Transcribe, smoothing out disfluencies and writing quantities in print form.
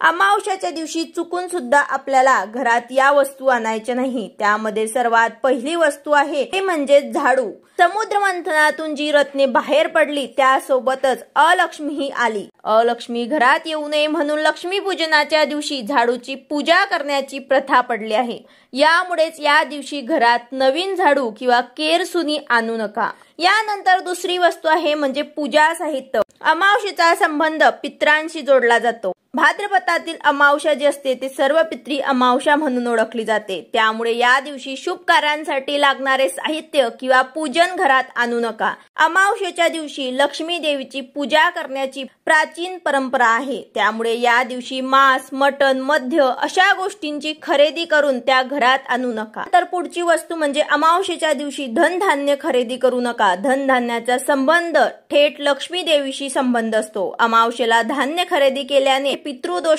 अमावस्याच्या दिवशी चुकून सुद्धा आपल्याला घरात या वस्तू आणायच्या नाही। त्यामध्ये सर्वात पहिली वस्तू आहे ते म्हणजे झाडू। समुद्र मंथनातून जी रत्ने बाहेर पडली त्यासोबतच अलक्ष्मीही आली। अलक्ष्मी घरात येऊ नये म्हणून लक्ष्मी पूजनाच्या दिवशी झाडूची पूजा करण्याची प्रथा पडली आहे। यामुळेच या दिवशी घरात नवीन झाडू किंवा केरसुनी आणू नका। यानंतर दुसरी वस्तू आहे म्हणजे पूजा साहित्य। अमावस्येचा संबंध पित्रांशी जोडला जातो। भाद्रपदातील अमावस्या जी असते ते सर्व पित्री अमावस्या म्हणून ओळखली जाते। त्यामुळे या दिवशी शुभ कार्यांसाठी लागणारे साहित्य किंवा पूजन घरात आणू नका। अमावस्येच्या दिवशी लक्ष्मी देवीची पूजा करण्याची प्राचीन परंपरा आहे। त्यामुळे या दिवशी मांस, मटण, मद्य अशा गोष्टींची खरेदी करून त्या घरात आणू नका। तर पुढची वस्तू म्हणजे अमावस्येच्या दिवशी धनधान्य खरेदी करू नका। धनधान्याचा संबंध थेट लक्ष्मी देवीशी संबंध असतो। अमावस्येला धान्य खरेदी केल्याने पितृदोष